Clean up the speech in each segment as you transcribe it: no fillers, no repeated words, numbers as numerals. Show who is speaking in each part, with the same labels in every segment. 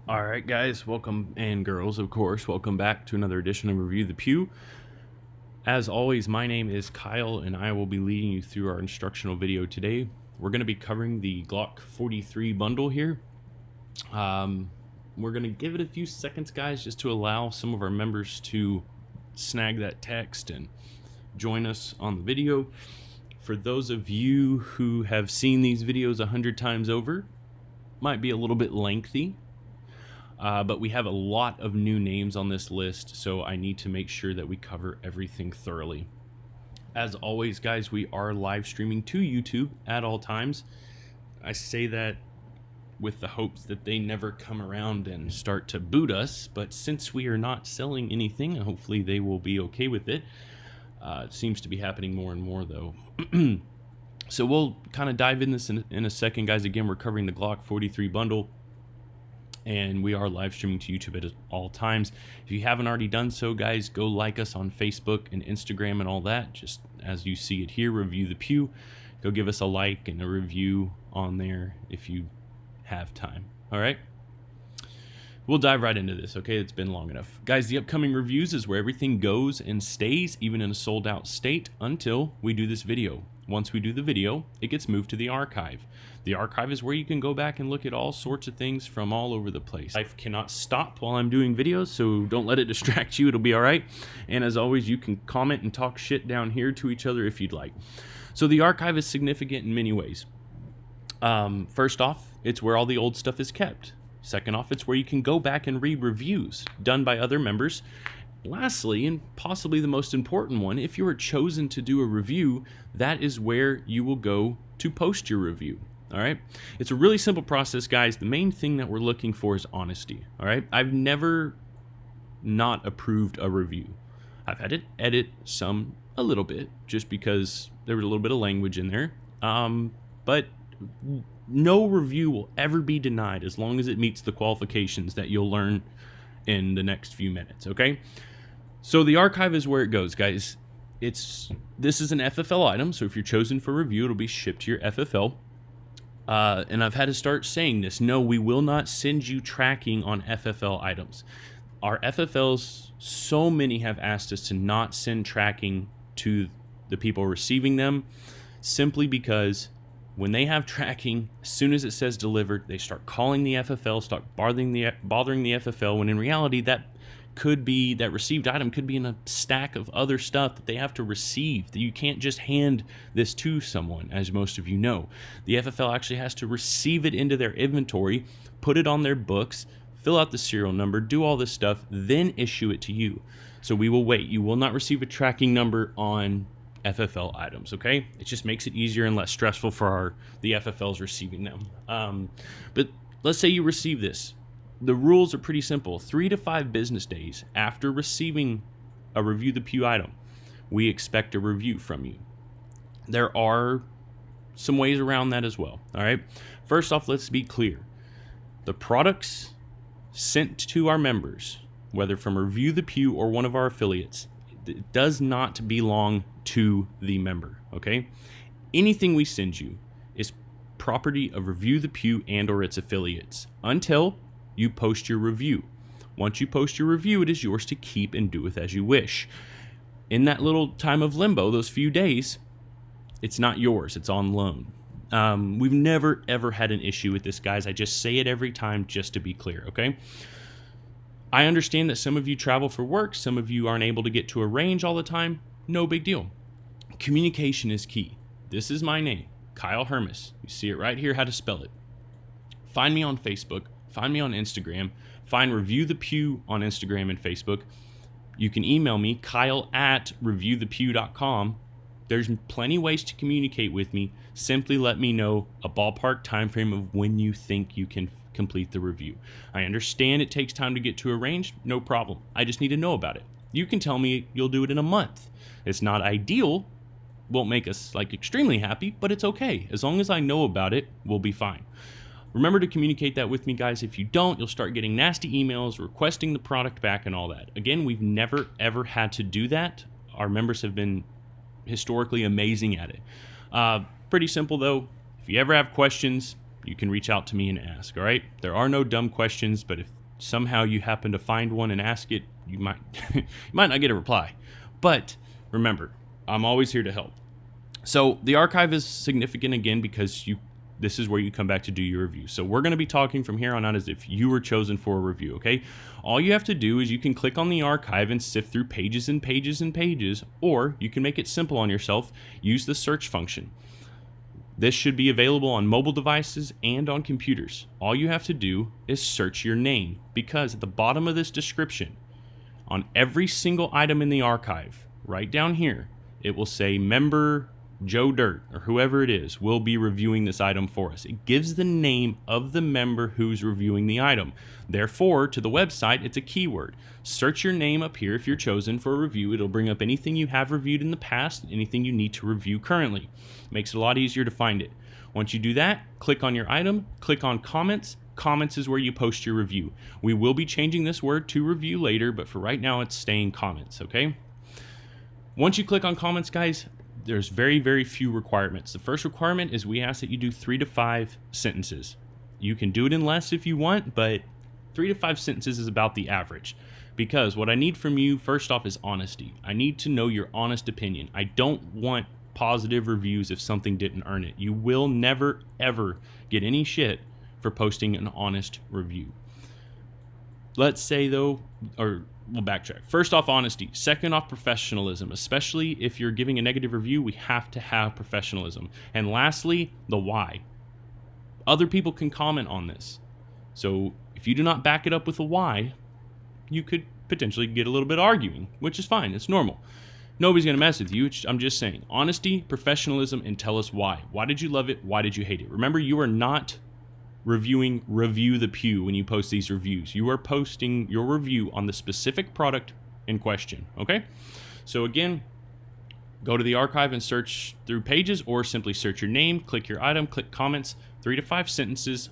Speaker 1: Alright guys, welcome, and girls of course, welcome back to another edition of Review the Pew. As always, my name is Kyle and I will be leading you through our instructional video today. We're going to be covering the GLOCK43 bundle here. We're going to give it a few seconds, guys, just to allow some of our members to snag that text and join us on the video. For those of you who have seen these videos 100 times over, might be a little bit lengthy. But we have a lot of new names on this list, so I need to make sure that we cover everything thoroughly. As always, guys, we are live streaming to YouTube at all times. I say that with the hopes that they never come around and start to boot us, but since we are not selling anything, hopefully they will be okay with it. It seems to be happening more and more, though. So we'll kind of dive in this in a second, guys. Again, we're covering the GLOCK43 bundle, and we are live streaming to YouTube at all times. If you haven't already done so, guys, go like us on Facebook and Instagram and all that, just as you see it here, Review the Pew. Go give us a like and a review on there if you have time. All right, we'll dive right into this. Okay, it's been long enough, guys. The upcoming reviews is where everything goes and stays, even in a sold out state, until we do this video. Once we do the video, it gets moved to the archive. The archive is where you can go back and look at all sorts of things from all over the place. Life cannot stop while I'm doing videos, so don't let it distract you. It'll be all right. And as always, you can comment and talk shit down here to each other if you'd like. So the archive is significant in many ways. First off, it's where all the old stuff is kept. Second off, it's where you can go back and read reviews done by other members. Lastly, and possibly the most important one, if you are chosen to do a review, that is where you will go to post your review. All right, it's a really simple process, guys. The main thing that we're looking for is honesty. All right, I've never not approved a review. I've had to edit some a little bit just because there was a little bit of language in there, but no review will ever be denied as long as it meets the qualifications that you'll learn in the next few minutes. Okay, so the archive is where it goes, guys. This is an FFL item, so if you're chosen for review, it'll be shipped to your FFL. And I've had to start saying this. No, we will not send you tracking on FFL items. Our FFLs, so many have asked us to not send tracking to the people receiving them, simply because when they have tracking, as soon as it says delivered, they start calling the FFL, start bothering the FFL, when in reality that received item could be in a stack of other stuff that they have to receive. That you can't just hand this to someone, as most of you know. The FFL actually has to receive it into their inventory, put it on their books, fill out the serial number, do all this stuff, then issue it to you. So we will wait. You will not receive a tracking number on FFL items, okay? It just makes it easier and less stressful for the FFLs receiving them. But let's say you receive this. The rules are pretty simple. 3 to 5 business days after receiving a Review the Pew item, we expect a review from you. There are some ways around that as well, all right? First off, let's be clear. The products sent to our members, whether from Review the Pew or one of our affiliates, it does not belong to the member, okay? Anything we send you is property of Review the Pew and or its affiliates until you post your review. Once you post your review, it is yours to keep and do with as you wish. In that little time of limbo, those few days, it's not yours, it's on loan. We've never ever had an issue with this, guys. I just say it every time just to be clear, okay? I understand that some of you travel for work, some of you aren't able to get to a range all the time. No big deal. Communication is key. This is my name, Kyle Hermes. You see it right here, how to spell it. Find me on Facebook. Find me on Instagram. Find Review the Pew on Instagram and Facebook. You can email me, kyle@reviewthepew.com. There's plenty ways to communicate with me. Simply let me know a ballpark time frame of when you think you can complete the review. I understand it takes time to get to a range. No problem. I just need to know about it. You can tell me you'll do it in a month. It's not ideal. Won't make us extremely happy, but it's okay. As long as I know about it, we'll be fine. Remember to communicate that with me, guys. If you don't, you'll start getting nasty emails requesting the product back and all that. Again, we've never, ever had to do that. Our members have been historically amazing at it. Pretty simple, though. If you ever have questions, you can reach out to me and ask, all right? There are no dumb questions, but if somehow you happen to find one and ask it, you might you might not get a reply. But remember, I'm always here to help. So the archive is significant again because this is where you come back to do your review. So we're going to be talking from here on out as if you were chosen for a review, okay? All you have to do is you can click on the archive and sift through pages and pages and pages, or you can make it simple on yourself, use the search function. This should be available on mobile devices and on computers. All you have to do is search your name, because at the bottom of this description, on every single item in the archive, right down here, it will say member Joe Dirt or whoever it is will be reviewing this item for us. It gives the name of the member who's reviewing the item. Therefore, to the website, it's a keyword. Search your name up here if you're chosen for a review. It'll bring up anything you have reviewed in the past, anything you need to review currently. Makes it a lot easier to find it. Once you do that, click on your item, click on comments. Comments is where you post your review. We will be changing this word to review later, but for right now, it's staying comments, okay? Once you click on comments, guys, there's very, very few requirements. The first requirement is we ask that you do 3 to 5 sentences. You can do it in less if you want, but 3 to 5 sentences is about the average. Because what I need from you, first off, is honesty. I need to know your honest opinion. I don't want positive reviews if something didn't earn it. You will never, ever get any shit for posting an honest review. Let's say though, or we'll backtrack. First off, honesty. Second off, professionalism. Especially if you're giving a negative review, we have to have professionalism. And lastly, the why. Other people can comment on this. So if you do not back it up with a why, you could potentially get a little bit arguing, which is fine. It's normal. Nobody's going to mess with you. I'm just saying. Honesty, professionalism, and tell us why. Why did you love it? Why did you hate it? Remember, you are not reviewing Review the Pew when you post these reviews. You are posting your review on the specific product in question, okay? So again, go to the archive and search through pages, or simply search your name, click your item, click comments, 3 to 5 sentences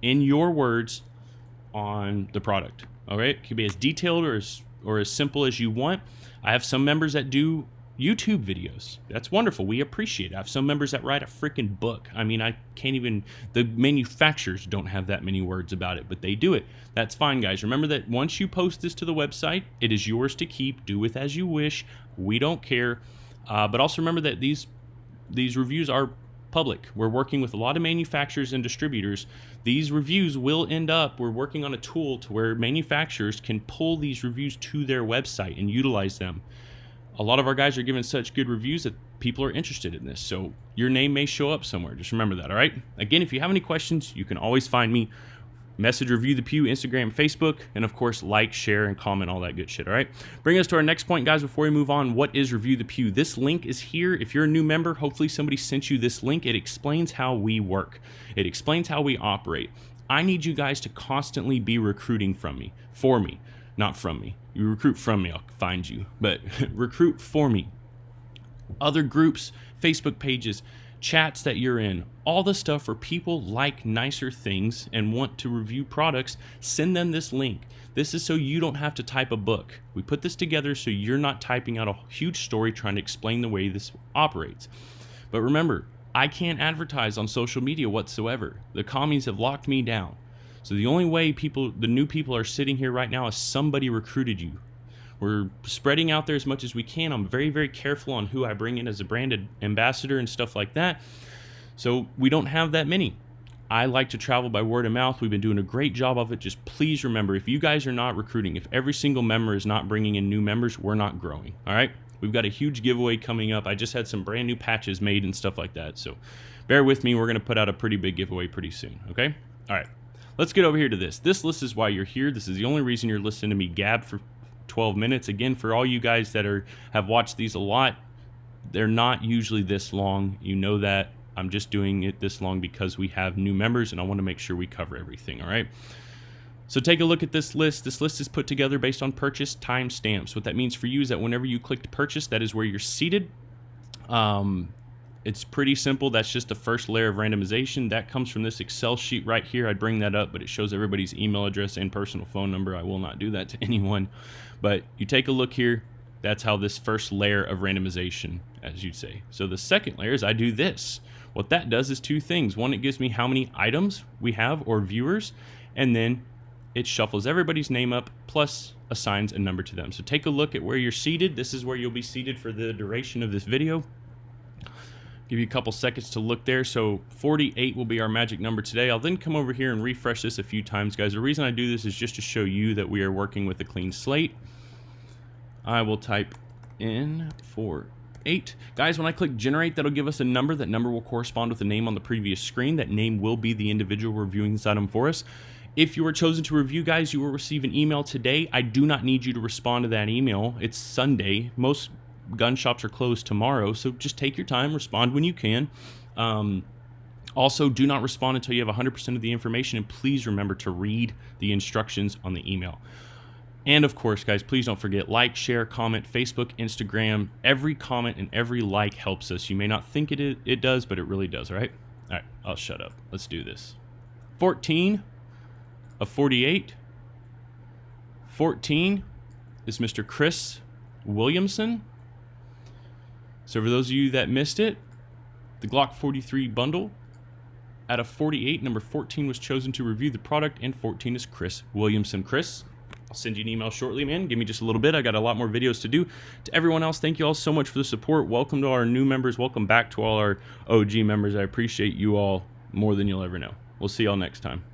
Speaker 1: in your words on the product, all right? It can be as detailed or as simple as you want. I have some members that do YouTube videos. That's wonderful. We appreciate it. I have some members that write a freaking book. I mean, I can't even, the manufacturers don't have that many words about it, but they do it. That's fine, guys. Remember that once you post this to the website, it is yours to keep. Do with as you wish. We don't care. But also remember that these reviews are public. We're working with a lot of manufacturers and distributors. These reviews will end up, we're working on a tool to where manufacturers can pull these reviews to their website and utilize them. A lot of our guys are giving such good reviews that people are interested in this. So your name may show up somewhere. Just remember that, all right? Again, if you have any questions, you can always find me. Message Review the Pew, Instagram, Facebook, and of course, like, share, and comment, all that good shit, all right? Bring us to our next point, guys, before we move on. What is Review the Pew? This link is here. If you're a new member, hopefully somebody sent you this link. It explains how we work. It explains how we operate. I need you guys to constantly be recruiting for me, not from me. You recruit from me, I'll find you, but recruit for me. Other groups, Facebook pages, chats that you're in, all the stuff where people like nicer things and want to review products, send them this link. This is so you don't have to type a book. We put this together so you're not typing out a huge story trying to explain the way this operates. But remember, I can't advertise on social media whatsoever. The commies have locked me down. So the only way the new people are sitting here right now is somebody recruited you. We're spreading out there as much as we can. I'm very, very careful on who I bring in as a brand ambassador and stuff like that. So we don't have that many. I like to travel by word of mouth. We've been doing a great job of it. Just please remember, if you guys are not recruiting, if every single member is not bringing in new members, we're not growing, all right? We've got a huge giveaway coming up. I just had some brand new patches made and stuff like that. So bear with me. We're going to put out a pretty big giveaway pretty soon, okay? All right. Let's get over here to this. This list is why you're here. This is the only reason you're listening to me gab for 12 minutes. Again, for all you guys that have watched these a lot, they're not usually this long. You know that. I'm just doing it this long because we have new members and I want to make sure we cover everything, all right? So take a look at this list. This list is put together based on purchase timestamps. What that means for you is that whenever you click to purchase, that is where you're seated. It's pretty simple. That's just the first layer of randomization. That comes from this Excel sheet right here. I'd bring that up, but it shows everybody's email address and personal phone number. I will not do that to anyone. But you take a look here. That's how this first layer of randomization, as you'd say. So the second layer is I do this, What that does is two things. One, it gives me how many items we have or viewers, and then it shuffles everybody's name up plus assigns a number to them. So take a look at where you're seated. This is where you'll be seated for the duration of this video. Give you a couple seconds to look there. So 48 will be our magic number today. I'll then come over here and refresh this a few times, guys. The reason I do this is just to show you that we are working with a clean slate. I will type in 48. Guys, when I click generate, that'll give us a number. That number will correspond with the name on the previous screen. That name will be the individual reviewing this item for us. If you are chosen to review, guys, you will receive an email today. I do not need you to respond to that email. It's Sunday. Most gun shops are closed tomorrow, so just take your time, respond when you can. Also, do not respond until you have 100% of the information, and please remember to read the instructions on the email. And of course, guys, please don't forget, like, share, comment, Facebook, Instagram. Every comment and every like helps us. You may not think it does, but it really does, all right? All right, I'll shut up. Let's do this. 14 of 48. 14 is Mr. Chris Williamson. So for those of you that missed it, the GLOCK43 bundle, out of 48, number 14 was chosen to review the product, and 14 is Chris Williamson. Chris, I'll send you an email shortly, man. Give me just a little bit. I got a lot more videos to do. To everyone else, thank you all so much for the support. Welcome to our new members. Welcome back to all our OG members. I appreciate you all more than you'll ever know. We'll see y'all next time.